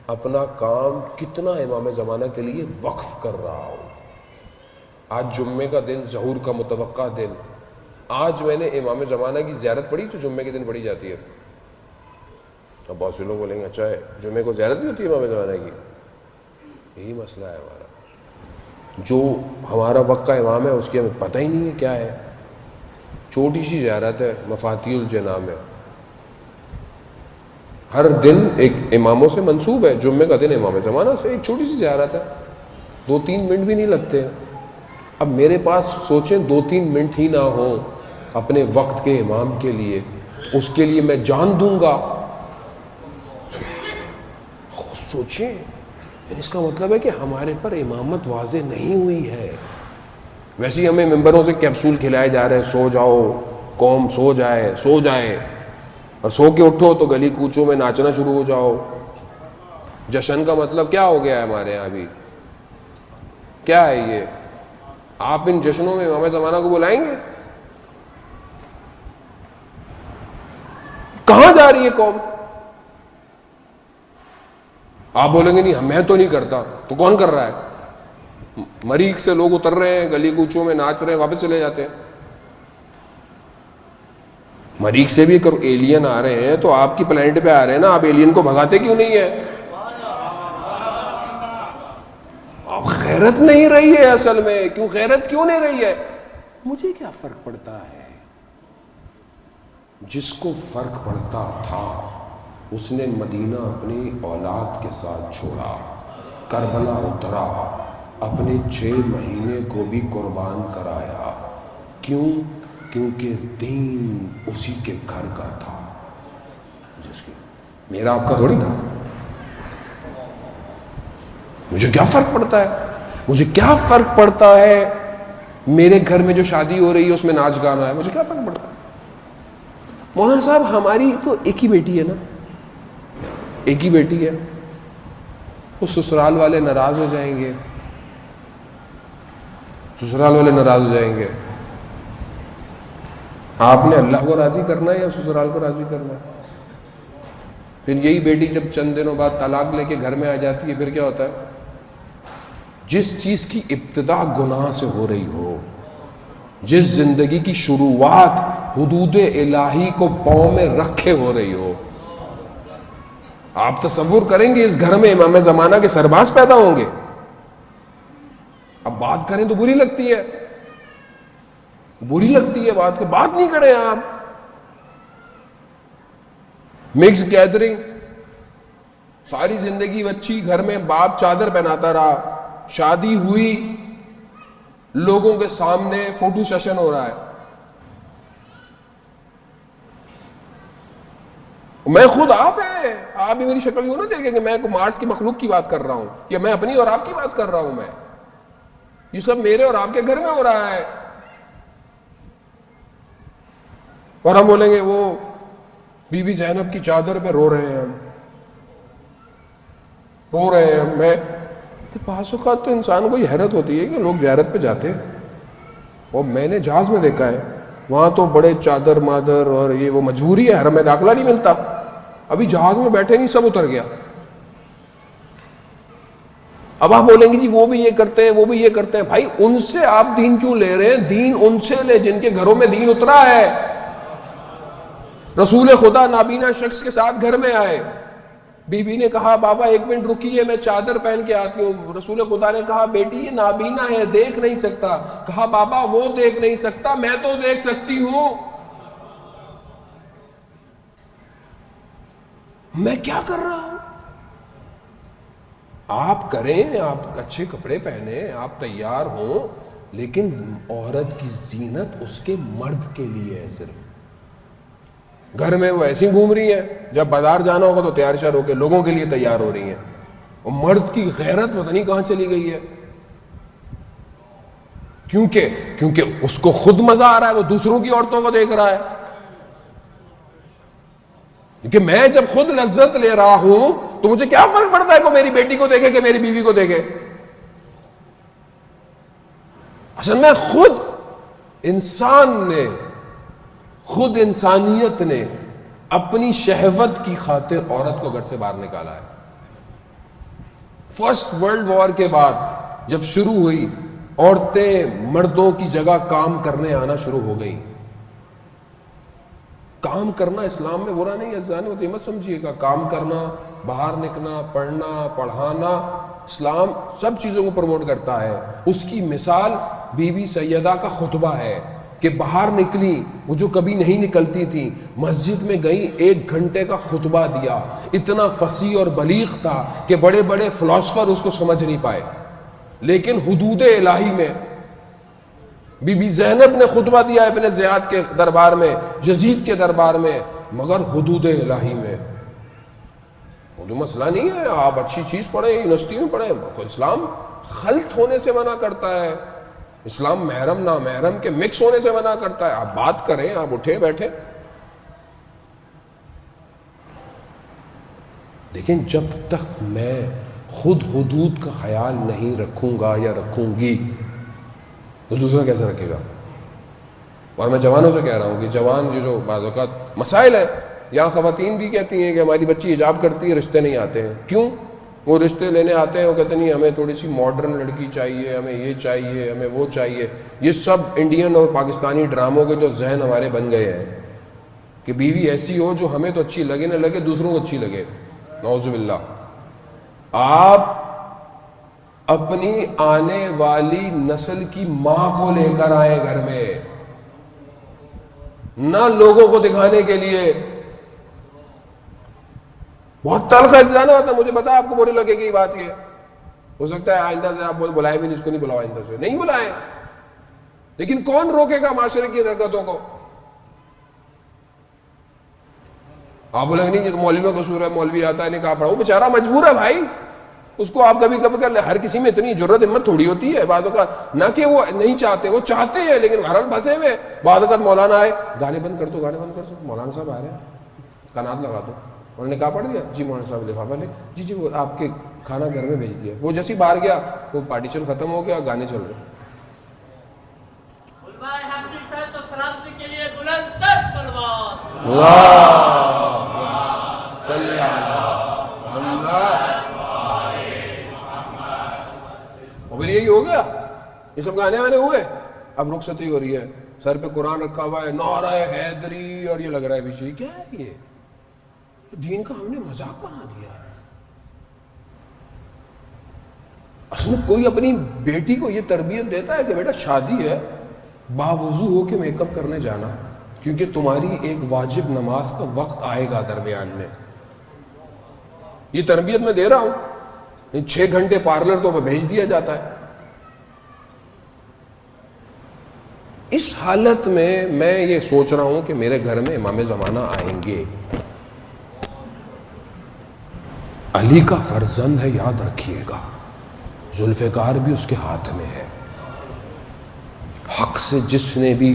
اپنا کام کتنا امام زمانہ کے لیے وقف کر رہا ہوں. آج جمعے کا دن، ظہور کا متوقع دن، آج میں نے امام زمانہ کی زیارت پڑھی جو جمعے کے دن پڑھی جاتی ہے. اب بہت سے لوگ بولیں گے اچھا ہے جمعے کو زیارت بھی ہوتی ہے امام زمانہ کی. یہی مسئلہ ہے ہمارا. جو ہمارا وقت کا امام ہے اس کی ہمیں پتہ ہی نہیں ہے کیا ہے. چھوٹی سی زیارت ہے، مفاتیح الجنان ہے، ہر دن ایک اماموں سے منسوب ہے. جمعے کا دن امام زمانہ سے، ایک چھوٹی سی زیارت ہے، 2-3 منٹ بھی نہیں لگتے. اب میرے پاس سوچیں 2-3 منٹ ہی نہ ہوں اپنے وقت کے امام کے لیے، اس کے لیے میں جان دوں گا. سوچیں، اس کا مطلب ہے کہ ہمارے پر امامت واضح نہیں ہوئی ہے. ویسے ہی ہمیں ممبروں سے کیپسول کھلائے جا رہے ہیں، سو جاؤ قوم، سو جائے سو جائے، اور سو کے اٹھو تو گلی کوچوں میں ناچنا شروع ہو جاؤ. جشن کا مطلب کیا ہو گیا ہے ہمارے یہاں ابھی؟ کیا ہے یہ؟ آپ ان جشنوں میں امام زمانہ کو بلائیں گے؟ کہاں جا رہی ہے قوم؟ آپ بولیں گے نہیں میں تو نہیں کرتا، تو کون کر رہا ہے؟ مریخ سے لوگ اتر رہے ہیں، گلی کوچوں میں ناچ رہے ہیں، واپس چلے جاتے ہیں. مریخ سے بھی اگر ایلین آ رہے ہیں تو آپ کی پلانٹ پہ آ رہے ہیں نا، آپ ایلین کو بھگاتے کیوں نہیں ہیں؟ اب غیرت نہیں رہی ہے اصل میں. کیوں غیرت کیوں نہیں رہی ہے؟ مجھے کیا فرق پڑتا ہے؟ جس کو فرق پڑتا تھا اس نے مدینہ اپنی اولاد کے ساتھ چھوڑا، کربلا اترا، اپنے 6 مہینے کو بھی قربان کرایا. کیوں؟ کیونکہ دین اسی کے گھر کا تھا، جس کی میرا آپ کا تھوڑی تھا. مجھے کیا فرق پڑتا ہے؟ مجھے کیا فرق پڑتا ہے میرے گھر میں جو شادی ہو رہی ہے اس میں ناچ گانا ہے؟ مجھے کیا فرق پڑتا ہے؟ مولانا صاحب ہماری تو ایک ہی بیٹی ہے نا، ایک ہی بیٹی ہے. وہ سسرال والے ناراض ہو جائیں گے، سسرال والے ناراض ہو جائیں گے. آپ نے اللہ کو راضی کرنا ہے یا سسرال کو راضی کرنا ہے؟ پھر یہی بیٹی جب چند دنوں بعد طلاق لے کے گھر میں آ جاتی ہے پھر کیا ہوتا ہے؟ جس چیز کی ابتدا گناہ سے ہو رہی ہو، جس زندگی کی شروعات حدود الہی کو پاؤں میں رکھے ہو رہی ہو، آپ تصور کریں گے اس گھر میں امام زمانہ کے سربراز پیدا ہوں گے. اب بات کریں تو بری لگتی ہے، بری لگتی ہے بات کہ بات نہیں کریں آپ. مکس گیدرنگ، ساری زندگی بچی گھر میں باپ چادر پہناتا رہا، شادی ہوئی لوگوں کے سامنے فوٹو سیشن ہو رہا ہے. میں خود آپ ہیں، آپ بھی میری شکل یوں نہ دیکھیں کہ میں مارس کی مخلوق کی بات کر رہا ہوں یا میں اپنی اور آپ کی بات کر رہا ہوں. میں یہ سب میرے اور آپ کے گھر میں ہو رہا ہے. اور ہم بولیں گے وہ بی بی زینب کی چادر پہ رو رہے ہیں، ہم رو رہے ہیں. میں بعض اوقات تو انسان کو یہ حیرت ہوتی ہے کہ لوگ زیارت پہ جاتے ہیں، اور میں نے جہاز میں دیکھا ہے وہاں تو بڑے چادر مادر اور یہ وہ مجبوری ہے، حرم میں داخلہ نہیں ملتا. ابھی جہاز میں بیٹھے نہیں سب اتر گیا. اب آپ بولیں گے جی وہ بھی یہ کرتے ہیں، وہ بھی یہ کرتے ہیں. بھائی ان سے آپ دین کیوں لے رہے ہیں؟ دین ان سے لے جن کے گھروں میں دین اترا ہے. رسول خدا نابینا شخص کے ساتھ گھر میں آئے، بی بی نے کہا بابا ایک منٹ رکیے میں چادر پہن کے آتی ہوں. رسول خدا نے کہا بیٹی یہ نابینا ہے، دیکھ نہیں سکتا. کہا بابا وہ دیکھ نہیں سکتا، میں تو دیکھ سکتی ہوں. میں کیا کر رہا ہوں؟ آپ کریں، آپ اچھے کپڑے پہنیں، آپ تیار ہوں، لیکن عورت کی زینت اس کے مرد کے لیے ہے. صرف گھر میں وہ ایسی گھوم رہی ہے، جب بازار جانا ہوگا تو تیار شیار ہو کے لوگوں کے لیے تیار ہو رہی ہیں. اور مرد کی غیرت پتہ نہیں کہاں چلی گئی ہے. کیونکہ اس کو خود مزہ آ رہا ہے، وہ دوسروں کی عورتوں کو دیکھ رہا ہے. کہ میں جب خود لذت لے رہا ہوں تو مجھے کیا فرق پڑتا ہے کہ میری بیٹی کو دیکھے کہ میری بیوی کو دیکھے. اصل میں خود انسان نے، خود انسانیت نے اپنی شہوت کی خاطر عورت کو گھر سے باہر نکالا ہے. فرسٹ ورلڈ وار کے بعد جب شروع ہوئی، عورتیں مردوں کی جگہ کام کرنے آنا شروع ہو گئی. کام کرنا اسلام میں برا نہیں ہے، ذہن میں مت سمجھیے گا. کام کرنا، باہر نکلنا، پڑھنا، پڑھانا، اسلام سب چیزوں کو پروموٹ کرتا ہے. اس کی مثال بی بی سیدہ کا خطبہ ہے کہ باہر نکلی، وہ جو کبھی نہیں نکلتی تھی، مسجد میں گئی، 1 گھنٹے کا خطبہ دیا. اتنا فصیح اور بلیغ تھا کہ بڑے بڑے فلاسفر اس کو سمجھ نہیں پائے، لیکن حدود الہی میں. بی بی زینب نے خطبہ دیا ابن زیاد کے دربار میں، یزید کے دربار میں، مگر حدود الہی میں. وہ مسئلہ نہیں ہے، آپ اچھی چیز پڑھیں، یونیورسٹی میں پڑھیں. اسلام خلط ہونے سے منع کرتا ہے، اسلام محرم نامحرم کے مکس ہونے سے منع کرتا ہے. آپ بات کریں، آپ اٹھے بیٹھے. لیکن جب تک میں خود حدود کا خیال نہیں رکھوں گا یا رکھوں گی تو دوسرا کیسے رکھے گا؟ اور میں جوانوں سے کہہ رہا ہوں کہ جوان جو بعض اوقات مسائل ہے، یا خواتین بھی کہتی ہیں کہ ہماری بچی حجاب کرتی ہے، رشتے نہیں آتے ہیں. کیوں؟ وہ رشتے لینے آتے ہیں، وہ کہتے نہیں ہمیں تھوڑی سی ماڈرن لڑکی چاہیے، ہمیں یہ چاہیے، ہمیں وہ چاہیے. یہ سب انڈین اور پاکستانی ڈراموں کے جو ذہن ہمارے بن گئے ہیں کہ بیوی ایسی ہو جو ہمیں تو اچھی لگے نہ لگے دوسروں کو اچھی لگے. نعوذ باللہ. آپ اپنی آنے والی نسل کی ماں کو لے کر آئے گھر میں، نہ لوگوں کو دکھانے کے لیے. بہت تلخ جانا ہوتا ہے، مجھے پتا آپ کو بری لگے گی بات. یہ ہو سکتا ہے آئندہ سے آپ بلائے بھی نہیں، اس کو نہیں بلاؤ، آئندہ سے نہیں بلائیں. لیکن کون روکے گا معاشرے کی حرکتوں کو؟ آپ بولیں گے نہیں یہ تو مولویوں کا قصور ہے، مولوی آتا ہے نکاح پڑھا. وہ بیچارہ مجبور ہے بھائی، اس کو آپ کبھی کبھی کر لیں. ہر کسی میں اتنی جرت ہمت تھوڑی ہوتی ہے. بعض اوقات نہ کہ وہ نہیں چاہتے، وہ چاہتے ہیں لیکن گھر پھنسے ہوئے. بعض اوقات مولانا آئے، گانے بند کر دو، گانے بند کر دو. مولانا صاحب آ رہے ہیں، کانات لگا دو. انہوں نے کہا پڑھ دیا؟ جی مولانا صاحب لفافہ لے. جی وہ آپ کے کھانا گھر میں بھیج دیا. وہ جیسے باہر گیا وہ پارٹیشن ختم ہو گیا، گانے چل رہے. پھر یہی ہو گیا، یہ سب گانے آنے ہوئے. اب رخصتی ہو رہی ہے، سر پہ قرآن رکھا ہوا ہے، نعرہ حیدری، اور یہ لگ رہا ہے پیچھے کیا ہے؟ یہ دین کا ہم نے مذاق بنا دیا ہے. اصل میں کوئی اپنی بیٹی کو یہ تربیت دیتا ہے کہ بیٹا شادی ہے، باوضو ہو کے میک اپ کرنے جانا، کیونکہ تمہاری ایک واجب نماز کا وقت آئے گا درمیان میں. یہ تربیت میں دے رہا ہوں. 6 گھنٹے پارلر تو بھیج دیا جاتا ہے. اس حالت میں یہ سوچ رہا ہوں کہ میرے گھر میں امام زمانہ آئیں گے. علی کا فرزند ہے، یاد رکھیے گا. ذوالفقار بھی اس کے ہاتھ میں ہے. حق سے جس نے بھی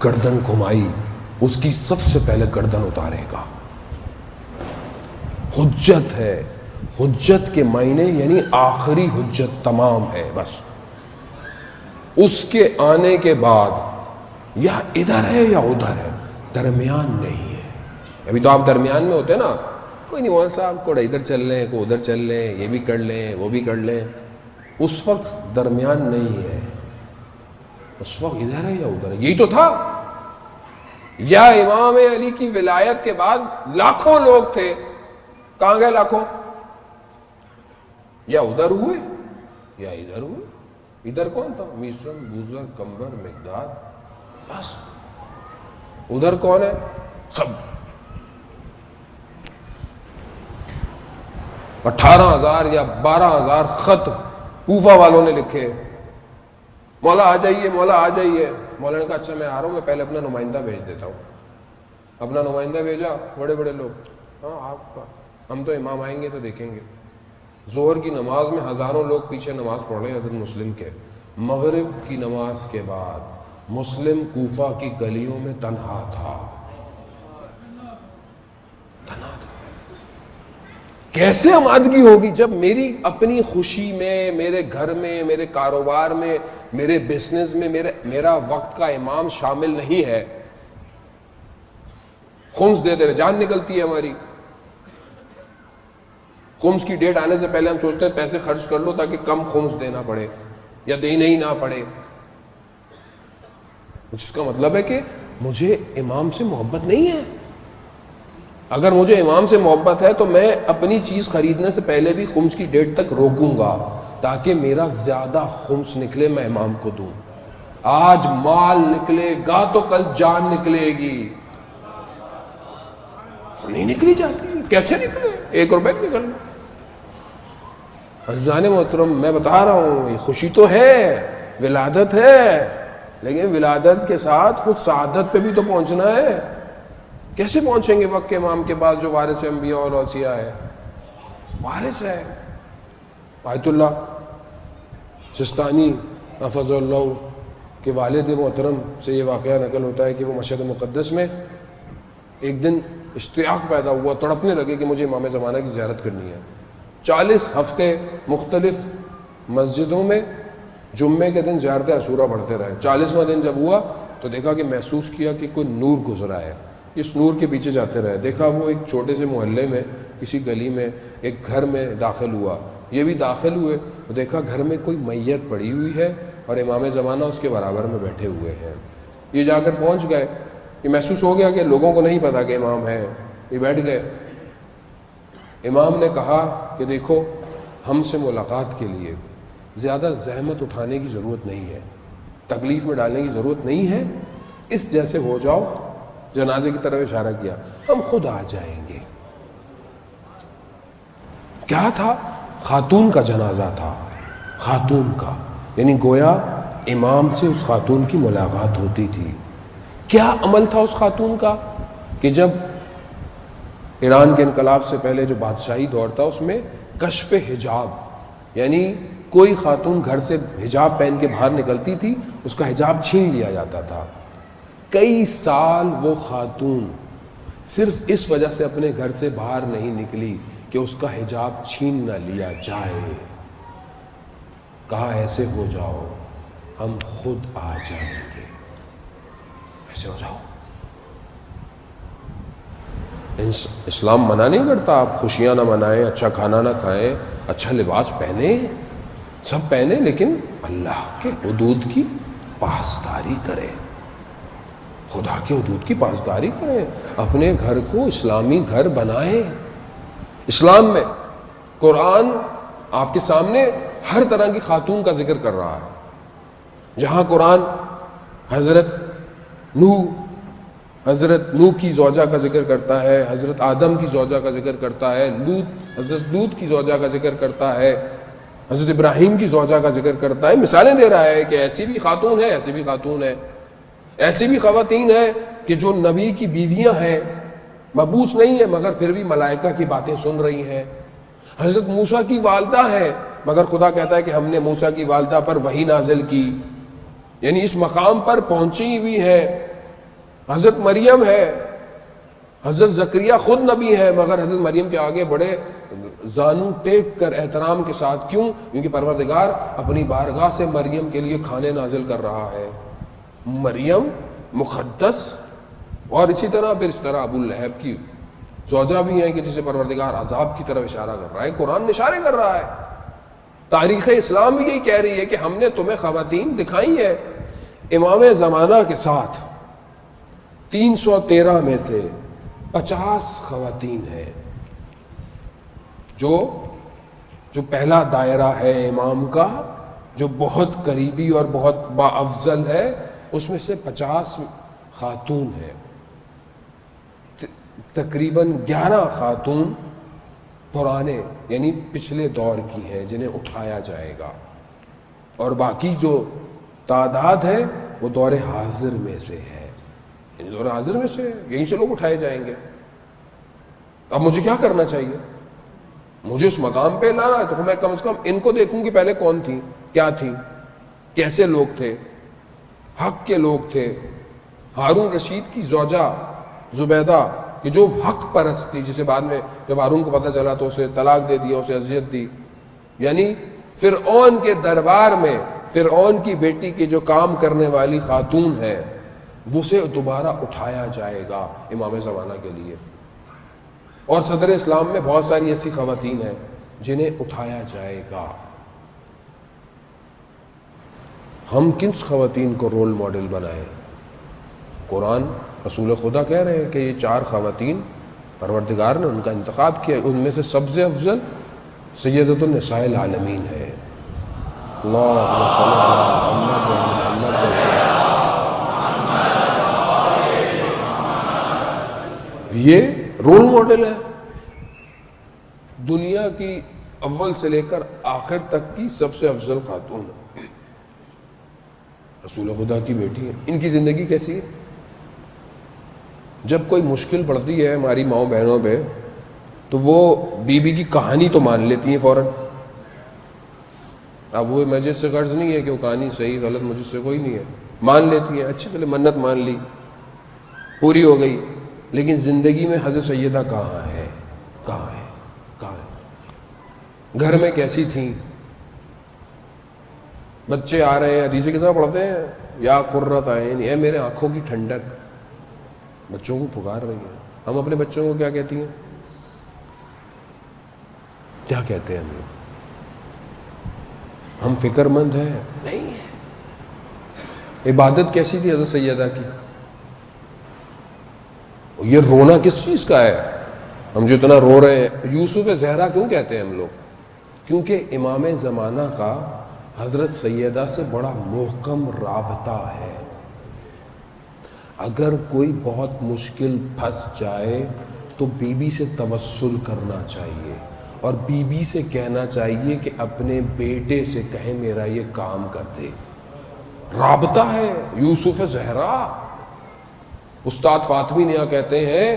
گردن گھمائی اس کی سب سے پہلے گردن اتارے گا. حجت ہے. حجت کے معنی یعنی آخری حجت تمام ہے. بس اس کے آنے کے بعد یا ادھر ہے یا ادھر ہے، درمیان نہیں ہے. ابھی تو آپ درمیان میں ہوتے نا، کوئی نہیں مولانا صاحب کو ادھر چل لیں، کو ادھر چل لیں، یہ بھی کر لیں وہ بھی کر لیں. اس وقت درمیان نہیں ہے، اس وقت ادھر ہے یا ادھر ہے، یہی تو تھا۔ یا امام علی کی ولایت کے بعد لاکھوں لوگ تھے، کہاں گئے لاکھوں؟ یا ادھر ہوئے یا ادھر ہوئے۔ ادھر کون تھا؟ میسر، بوزر، کمبر، مقداد، بس۔ ادھر کون ہے؟ سب 18,000 یا 12,000 خط کوفہ والوں نے لکھے، مولا آ جائیے، مولا آ جائیے۔ مولا نے کہا اچھا میں آ رہا ہوں، میں پہلے اپنا نمائندہ بھیج دیتا ہوں۔ اپنا نمائندہ بھیجا، بڑے بڑے لوگ، ہاں آپ کا، ہم تو امام آئیں گے تو دیکھیں گے۔ ظہر کی نماز میں ہزاروں لوگ پیچھے نماز پڑھ رہے ہیں حضرت مسلم کے۔ مغرب کی نماز کے بعد مسلم کوفہ کی گلیوں میں تنہا تھا، تنہا تھا۔ کیسے آمادگی ہوگی جب میری اپنی خوشی میں، میرے گھر میں، میرے کاروبار میں، میرے بزنس میں میرا وقت کا امام شامل نہیں ہے؟ خمس دے دے جان نکلتی ہے ہماری۔ خمس کی ڈیٹ آنے سے پہلے ہم سوچتے ہیں پیسے خرچ کر لو تاکہ کم خمس دینا پڑے یا دینا ہی نہ پڑے، جس کا مطلب ہے کہ مجھے امام سے محبت نہیں ہے۔ اگر مجھے امام سے محبت ہے تو میں اپنی چیز خریدنے سے پہلے بھی خمس کی ڈیٹ تک روکوں گا تاکہ میرا زیادہ خمس نکلے، میں امام کو دوں۔ آج مال نکلے گا تو کل جان نکلے گی، نہیں نکلی جاتی، کیسے نکلے؟ 1 روپے نکل۔ عزیزان محترم، میں بتا رہا ہوں یہ خوشی تو ہے، ولادت ہے، لیکن ولادت کے ساتھ خود سعادت پہ بھی تو پہنچنا ہے۔ کیسے پہنچیں گے وقت کے امام کے بعد جو وارث انبیاء اور اوصیاء ہے؟ وارث ہے آیت اللہ سستانی حفظ اللہ کے والد محترم سے یہ واقعہ نقل ہوتا ہے کہ وہ مشہد مقدس میں ایک دن اشتیاق پیدا ہوا، تڑپنے لگے کہ مجھے امام زمانہ کی زیارت کرنی ہے۔ 40 ہفتے مختلف مسجدوں میں جمعے کے دن زیارت عاشورہ پڑھتے رہے۔ 40واں دن جب ہوا تو دیکھا کہ محسوس کیا کہ کوئی نور گزرا ہے، اس نور کے پیچھے جاتے رہے۔ دیکھا وہ ایک چھوٹے سے محلے میں، کسی گلی میں ایک گھر میں داخل ہوا، یہ بھی داخل ہوئے تو دیکھا گھر میں کوئی میت پڑی ہوئی ہے اور امام زمانہ اس کے برابر میں بیٹھے ہوئے ہیں۔ یہ جا کر پہنچ گئے، یہ محسوس ہو گیا کہ لوگوں کو نہیں پتا کہ امام ہے، یہ بیٹھ گئے۔ امام نے کہا کہ دیکھو ہم سے ملاقات کے لیے زیادہ زحمت اٹھانے کی ضرورت نہیں ہے، تکلیف میں ڈالنے کی ضرورت نہیں ہے، اس جیسے ہو جاؤ، جنازے کی طرف اشارہ کیا، ہم خود آ جائیں گے۔ کیا تھا؟ خاتون کا جنازہ تھا، خاتون کا، یعنی گویا امام سے اس خاتون کی ملاقات ہوتی تھی۔ کیا عمل تھا اس خاتون کا کہ جب ایران کے انقلاب سے پہلے جو بادشاہی دور تھا اس میں کشف حجاب، یعنی کوئی خاتون گھر سے حجاب پہن کے باہر نکلتی تھی اس کا حجاب چھین لیا جاتا تھا۔ کئی سال وہ خاتون صرف اس وجہ سے اپنے گھر سے باہر نہیں نکلی کہ اس کا حجاب چھین نہ لیا جائے۔ کہا ایسے ہو جاؤ، ہم خود آ جائیں گے، ایسے ہو جاؤ۔ اسلام منع نہیں کرتا آپ خوشیاں نہ منائیں، اچھا کھانا نہ کھائیں، اچھا لباس پہنیں، سب پہنیں، لیکن اللہ کے حدود کی پاسداری کریں، خدا کے حدود کی پاسداری کریں، اپنے گھر کو اسلامی گھر بنائیں۔ اسلام میں قرآن آپ کے سامنے ہر طرح کی خاتون کا ذکر کر رہا ہے۔ جہاں قرآن حضرت نوح کی زوجہ کا ذکر کرتا ہے، حضرت آدم کی زوجہ کا ذکر کرتا ہے، حضرت لوط کی زوجہ کا ذکر کرتا ہے، حضرت ابراہیم کی زوجہ کا ذکر کرتا ہے، مثالیں دے رہا ہے کہ ایسی بھی خاتون ہے، ایسی بھی خاتون ہے، ایسی بھی خواتین ہیں کہ جو نبی کی بیویاں ہیں، مبعوث نہیں ہیں مگر پھر بھی ملائکہ کی باتیں سن رہی ہیں۔ حضرت موسیٰ کی والدہ ہے مگر خدا کہتا ہے کہ ہم نے موسیٰ کی والدہ پر وحی نازل کی، یعنی اس مقام پر پہنچی ہوئی ہے۔ حضرت مریم ہے، حضرت زکریا خود نبی ہے مگر حضرت مریم کے آگے بڑے زانو ٹیک کر احترام کے ساتھ، کیوں؟ کیونکہ پروردگار اپنی بارگاہ سے مریم کے لیے کھانے نازل کر رہا ہے۔ مریم مقدس، اور اسی طرح پھر اس طرح ابو لہب کی زوجہ بھی ہیں کہ جسے پروردگار عذاب کی طرف اشارہ کر رہا ہے، قرآن اشارے کر رہا ہے۔ تاریخ اسلام بھی یہی کہہ رہی ہے کہ ہم نے تمہیں خواتین دکھائی ہیں. امام زمانہ کے ساتھ 313 میں سے 50 خواتین ہیں. جو پہلا دائرہ ہے امام کا، جو بہت قریبی اور بہت باافضل ہے، اس میں سے 50 خاتون ہیں. تقریباً 11 خاتون پرانے یعنی پچھلے دور کی ہیں جنہیں اٹھایا جائے گا، اور باقی جو تعداد ہے وہ دور حاضر میں سے ہے. یعنی دور حاضر میں سے یہیں سے لوگ اٹھائے جائیں گے. اب مجھے کیا کرنا چاہیے؟ مجھے اس مقام پہ لانا ہے تو میں کم از کم ان کو دیکھوں کہ پہلے کون تھیں، کیا تھیں، کیسے لوگ تھے، حق کے لوگ تھے. ہارون رشید کی زوجہ زبیدہ کہ جو حق پرست تھی، جسے بعد میں جب ہارون کو پتہ چلا تو اسے طلاق دے دیا، اسے اذیت دی. یعنی فرعون کے دربار میں فرعون کی بیٹی کے جو کام کرنے والی خاتون ہے، اسے دوبارہ اٹھایا جائے گا امام زمانہ کے لیے. اور صدر اسلام میں بہت ساری ایسی خواتین ہیں جنہیں اٹھایا جائے گا. ہم کن خواتین کو رول ماڈل بنائیں؟ قرآن رسول خدا کہہ رہے ہیں کہ یہ 4 خواتین پروردگار نے ان کا انتخاب کیا. ان میں سے سب سے افضل سیدۃ النساء العالمین ہے. اللہم صلی علی محمد. یہ رول ماڈل ہے دنیا کی اول سے لے کر آخر تک کی سب سے افضل خاتون رسول خدا کی بیٹی ہے. ان کی زندگی کیسی ہے؟ جب کوئی مشکل پڑتی ہے ہماری ماؤں بہنوں پہ تو وہ بی کی کہانی تو مان لیتی ہیں فوراً. اب وہ مجھے سے غرض نہیں ہے کہ وہ کہانی صحیح غلط مجھ سے کوئی نہیں ہے، مان لیتی ہیں. اچھے پہلے منت مان لی، پوری ہو گئی. لیکن زندگی میں حضرت سیدہ کہاں ہے؟ کہاں ہے؟ کہاں ہے؟ گھر میں کیسی تھیں؟ بچے آ رہے ہیں، حدیث کے ساتھ پڑھتے ہیں یا قرۃ عین، اے میرے آنکھوں کی ٹھنڈک. بچوں کو پکار رہی ہے. ہم اپنے بچوں کو کیا کہتی ہیں؟ کیا کہتے ہیں ہم لوگ؟ ہم فکر مند ہیں؟ نہیں ہے. عبادت کیسی تھی حضرت سیدہ کی؟ یہ رونا کس چیز کا ہے؟ ہم جو اتنا رو رہے ہیں، یوسف زہرا کیوں کہتے ہیں ہم لوگ؟ کیونکہ امام زمانہ کا حضرت سیدہ سے بڑا محکم رابطہ ہے. اگر کوئی بہت مشکل پھنس جائے تو بی بی سے توسل کرنا چاہیے اور بی بی سے کہنا چاہیے کہ اپنے بیٹے سے کہیں میرا یہ کام کر دے. رابطہ ہے. یوسف زہرا. استاد فاطمی نیا کہتے ہیں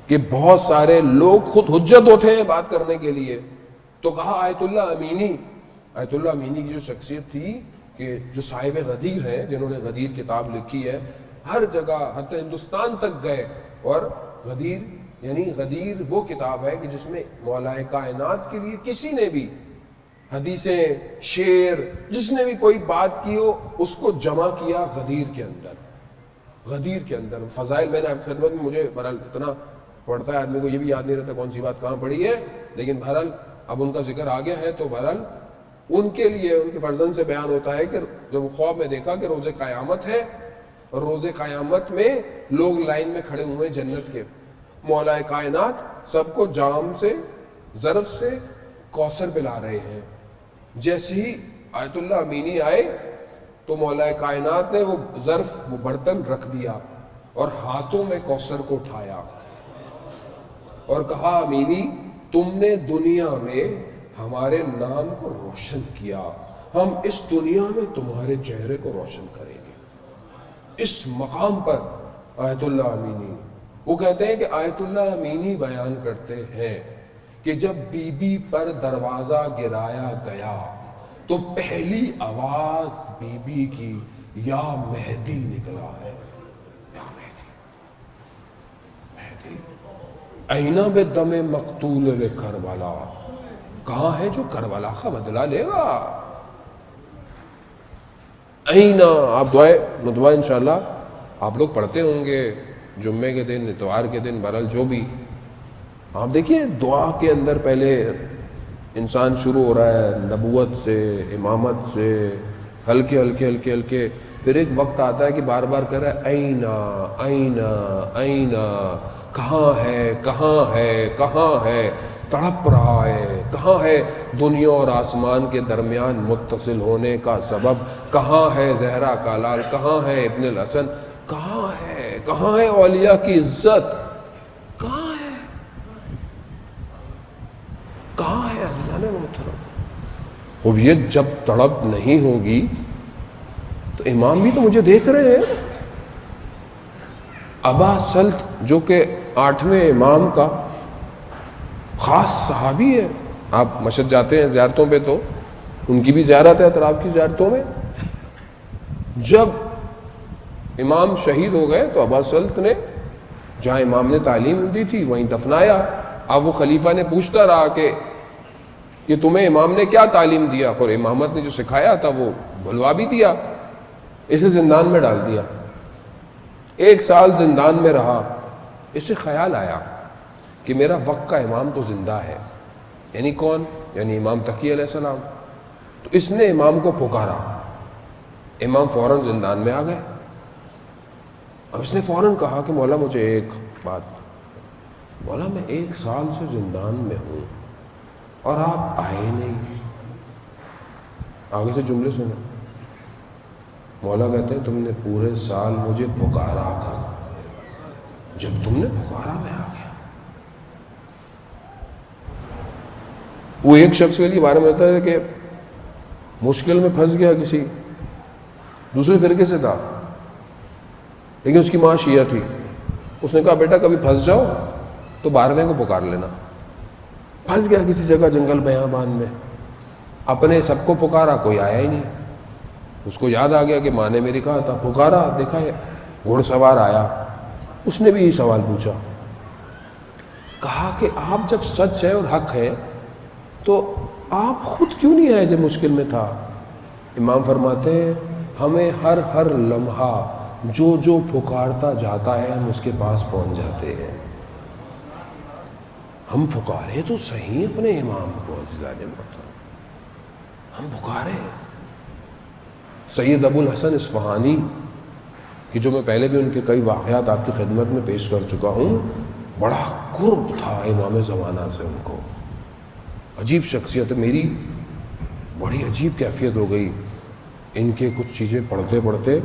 کہ بہت سارے لوگ خود حجت اٹھے ہیں بات کرنے کے لیے، تو کہا آیت اللہ امینی. آیت اللہ امینی کی جو شخصیت تھی کہ جو صاحب غدیر ہیں، جنہوں نے غدیر کتاب لکھی ہے، ہر جگہ حتی ہندوستان تک گئے. اور غدیر وہ کتاب ہے کہ جس میں مولا کائنات کے لیے کسی نے بھی حدیثیں، شعر، جس نے بھی کوئی بات کی ہو اس کو جمع کیا غدیر کے اندر. غدیر کے اندر فضائل میں نے آپ کی خدمت میں، مجھے بہرحال اتنا پڑھتا ہے آدمی کو یہ بھی یاد نہیں رہتا کون سی بات کہاں پڑھی ہے، لیکن بہرحال اب ان کا ذکر آ گیا ہے تو بہرحال ان کے لیے ان کے فرزند سے بیان ہوتا ہے کہ جب خواب میں دیکھا کہ روز قیامت ہے اور روز قیامت میں لوگ لائن میں کھڑے ہوئے جنت کے، مولا کائنات سب کو جام سے ظرف سے کوثر پلا رہے ہیں. جیسے ہی آیت اللہ امینی آئے تو مولا کائنات نے وہ ظرف، وہ برتن رکھ دیا اور ہاتھوں میں کوثر کو اٹھایا اور کہا امینی تم نے دنیا میں ہمارے نام کو روشن کیا، ہم اس دنیا میں تمہارے چہرے کو روشن کریں گے. اس مقام پر آیت اللہ امینی، وہ کہتے ہیں کہ آیت اللہ امینی بیان کرتے ہیں کہ جب بی بی پر دروازہ گرایا گیا تو پہلی آواز بی بی کی یا مہدی نکلا ہے. یا مہدی، مہدی اینا بے دم مقتول کربلا، کہاں ہے جو کربلا کا بدلہ لے گا؟ اینا. آپ دعا انشاءاللہ آپ لوگ پڑھتے ہوں گے جمعے کے دن، اتوار کے دن، بہرحال جو بھی. آپ دیکھیے دعا کے اندر پہلے انسان شروع ہو رہا ہے نبوت سے، امامت سے، ہلکے ہلکے ہلکے ہلکے، پھر ایک وقت آتا ہے کہ بار بار کہہ رہا ہے اینا اینا اینا، کہاں ہے کہاں ہے کہاں ہے، تڑپ رہا ہے کہاں ہے دنیا اور آسمان کے درمیان متصل ہونے کا سبب، کہاں ہے زہرا کا لال، کہاں ہے ابن الحسن، کہاں ہے اولیاء کی عزت، کہاں ہے عزیزان محترم۔ اب یہ جب تڑپ نہیں ہوگی تو امام بھی تو مجھے دیکھ رہے ہیں۔ ابا سلط جو کہ 8ویں امام کا خاص صحابی ہے، آپ مشہد جاتے ہیں زیارتوں پہ تو ان کی بھی زیارت ہے اطراف کی زیارتوں میں، جب امام شہید ہو گئے تو ابا سلط نے جہاں امام نے تعلیم دی تھی وہیں دفنایا۔ اب وہ خلیفہ نے پوچھتا رہا کہ تمہیں امام نے کیا تعلیم دیا، اور امامت نے جو سکھایا تھا وہ بھلوا بھی دیا، اسے زندان میں ڈال دیا۔ 1 سال زندان میں رہا، اسے خیال آیا کہ میرا وقت کا امام تو زندہ ہے، یعنی کون؟ یعنی امام تقی علیہ السلام۔ تو اس نے امام کو پکارا، امام فوراً زندان میں آ گئے۔ اب اس نے فوراً کہا کہ مولا مجھے ایک بات، مولا میں 1 سال سے زندان میں ہوں اور آپ آئے نہیں۔ آگے سے جملے سنو، مولا کہتے ہیں تم نے پورے سال مجھے پکارا تھا، جب تم نے پکارا میں آ گیا۔ وہ ایک شخص کے لیے بارے میں بتایا ہے کہ مشکل میں پھنس گیا، کسی دوسرے فرقے سے تھا لیکن اس کی ماں شیعہ تھی، اس نے کہا بیٹا کبھی پھنس جاؤ تو 12ویں کو پکار لینا۔ پھنس گیا کسی جگہ جنگل بیابان میں، اپنے سب کو پکارا، کوئی آیا ہی نہیں۔ اس کو یاد آ گیا کہ ماں نے میری کہا تھا، پکارا، دیکھا ہے گھوڑ سوار آیا، اس نے بھی یہ سوال پوچھا، کہا کہ آپ جب سچ ہے اور حق ہے تو آپ خود کیوں نہیں آئے جب مشکل میں تھا؟ امام فرماتے ہیں ہمیں ہر لمحہ جو پکارتا جاتا ہے ہم اس کے پاس پہنچ جاتے ہیں۔ ہم پکارے تو صحیح اپنے امام کو عزیزان محترم، ہم پکارے۔ سید ابو الحسن اصفہانی کہ جو میں پہلے بھی ان کے کئی واقعات آپ کی خدمت میں پیش کر چکا ہوں، بڑا قرب تھا امام زمانہ سے ان کو، عجیب شخصیت، میری بڑی عجیب کیفیت ہو گئی ان کے کچھ چیزیں پڑھتے پڑھتے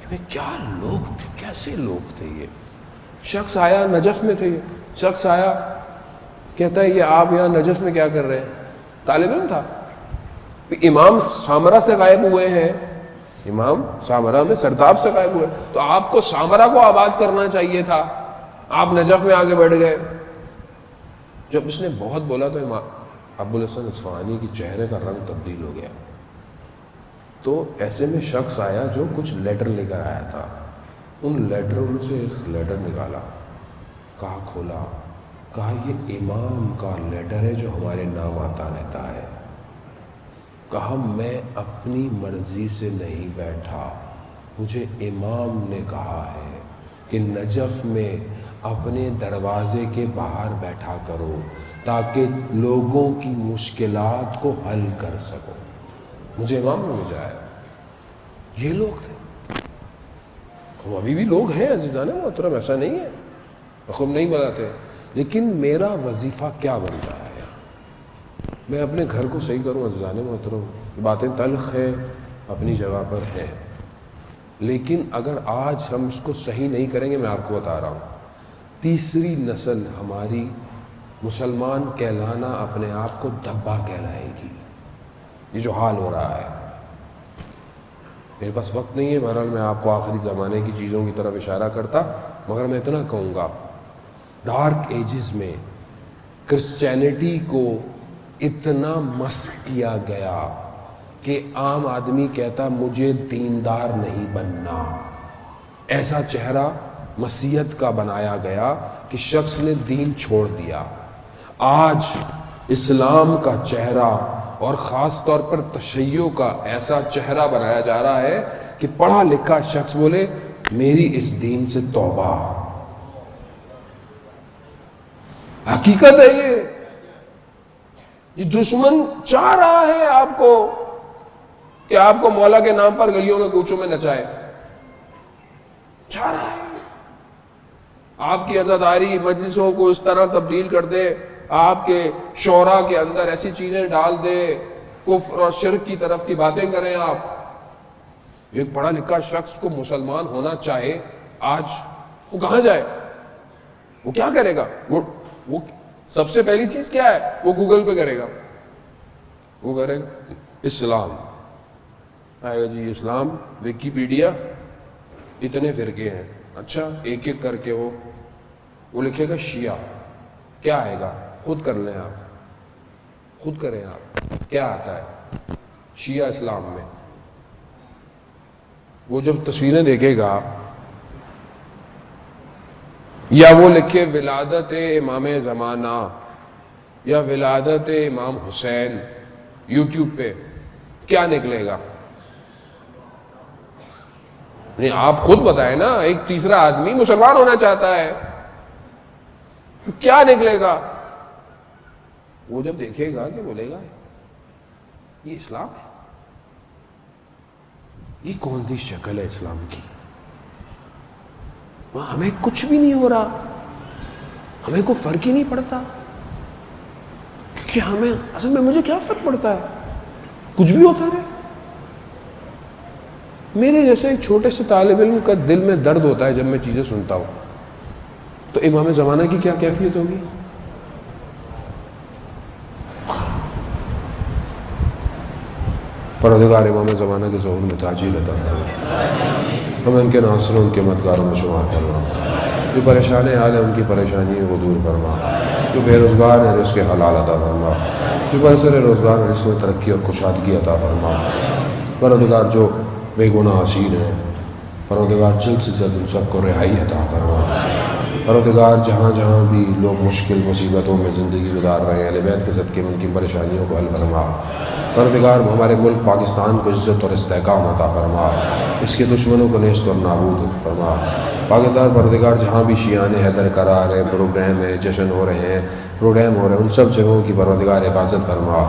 کہ کیا لوگ تھے، کیسے لوگ تھے۔ یہ شخص آیا، نجف میں تھے، یہ شخص آیا کہتا ہے یہ آپ یہاں نجف میں کیا کر رہے ہیں؟ طالب علم تھا، امام سامرا سے غائب ہوئے ہیں، امام سامرا میں سرداب سے غائب ہوئے، تو آپ کو سامرا کو آباد کرنا چاہیے تھا، آپ نجف میں آگے بیٹھ گئے۔ جب اس نے بہت بولا تو امام ابو الحسن اصفہانی کی چہرے کا رنگ تبدیل ہو گیا۔ تو ایسے میں شخص آیا جو کچھ لیٹر لے کر آیا تھا، ان لیٹروں میں سے ایک لیٹر نکالا، کہا کھولا، کہا یہ امام کا لیٹر ہے جو ہمارے نام آتا رہتا ہے۔ کہا میں اپنی مرضی سے نہیں بیٹھا، مجھے امام نے کہا ہے کہ نجف میں اپنے دروازے کے باہر بیٹھا کرو تاکہ لوگوں کی مشکلات کو حل کر سکو، مجھے امام نے بھیجا ہے۔ یہ لوگ تھے، ہم ابھی بھی لوگ ہیں عزیزان محترم، ایسا نہیں ہے خوب نہیں بناتے، لیکن میرا وظیفہ کیا بن رہا ہے؟ میں اپنے گھر کو صحیح کروں عزیزان محترم، باتیں تلخ ہے اپنی جگہ پر ہے، لیکن اگر آج ہم اس کو صحیح نہیں کریں گے، میں آپ کو بتا رہا ہوں تیسری نسل ہماری مسلمان کہلانا اپنے آپ کو دھبا کہلائے گی۔ یہ جو حال ہو رہا ہے، میرے پاس وقت نہیں ہے، بہرحال میں آپ کو آخری زمانے کی چیزوں کی طرف اشارہ کرتا، مگر میں اتنا کہوں گا ڈارک ایجز میں کرسچینٹی کو اتنا مسخ کیا گیا کہ عام آدمی کہتا مجھے دیندار نہیں بننا، ایسا چہرہ مسیحیت کا بنایا گیا کہ شخص نے دین چھوڑ دیا۔ آج اسلام کا چہرہ اور خاص طور پر تشیع کا ایسا چہرہ بنایا جا رہا ہے کہ پڑھا لکھا شخص بولے میری اس دین سے توبہ۔ حقیقت ہے یہ، یہ دشمن چاہ رہا ہے آپ کو کہ آپ کو مولا کے نام پر گلیوں میں کوچوں میں نچائے، چاہ رہا ہے آپ کی عزاداری مجلسوں کو اس طرح تبدیل کر دے، آپ کے شورا کے اندر ایسی چیزیں ڈال دے، کفر اور شرک کی طرف کی باتیں کریں آپ۔ ایک پڑھا لکھا شخص کو مسلمان ہونا چاہے آج، وہ کہاں جائے؟ وہ کیا کرے گا؟ وہ سب سے پہلی چیز کیا ہے؟ وہ گوگل پہ کرے گا، وہ کرے گا اسلام، آئے گا جی اسلام، ویکیپیڈیا، اتنے فرقے ہیں، اچھا ایک ایک کر کے وہ لکھے گا شیعہ، کیا آئے گا؟ خود کر لیں آپ، خود کریں آپ، کیا آتا ہے شیعہ اسلام میں؟ وہ جب تصویریں دیکھے گا، یا وہ لکھے ولادت امام زمانہ یا ولادت امام حسین یوٹیوب پہ، کیا نکلے گا؟ نہیں آپ خود بتائیں نا، ایک تیسرا آدمی مسلمان ہونا چاہتا ہے، کیا نکلے گا؟ وہ جب دیکھے گا کہ بولے گا یہ اسلام ہے، یہ کون سی شکل ہے اسلام کی؟ ہمیں کچھ بھی نہیں ہو رہا، ہمیں کوئی فرق ہی نہیں پڑتا، کیونکہ ہمیں اصل میں مجھے کیا فرق پڑتا ہے، کچھ بھی ہوتا رہے۔ میرے جیسے ایک چھوٹے سے طالب علم کا دل میں درد ہوتا ہے جب میں چیزیں سنتا ہوں، تو امام زمانہ کی کیا کیفیت ہوگی؟ پروردگار امام زمانہ کے ظہور میں تاجیل عطا فرما، ہمیں ان کے ناصروں ان کے مددگاروں میں شمار فرما، جو پریشان حال ہے ان کی پریشانیوں کو دور فرما، جو بے روزگار ہے رزق حلال عطا فرما، جو برسر روزگار ہے رزق میں ترقی اور کشادگی عطا فرما۔ پروردگار جو بے گناہ اسیر ہیں، پروردگار جلد سے جلد ان سب کو رہائی عطا فرما۔ پروردگار جہاں جہاں بھی لوگ مشکل مصیبتوں میں زندگی گزار رہے ہیں، اہل بیت کے صدقے میں ان کی پریشانیوں کو حل فرما۔ پروردگار ہمارے ملک پاکستان کو عزت اور استحکام عطا فرما، اس کے دشمنوں کو نیست اور نابود فرما۔ پاکستان پروردگار جہاں بھی شیعان حیدر قرار ہے، پروگرام ہے، جشن ہو رہے ہیں، پروگرام ہو رہے ہیں، ان سب جگہوں کی پروردگار حفاظت فرما۔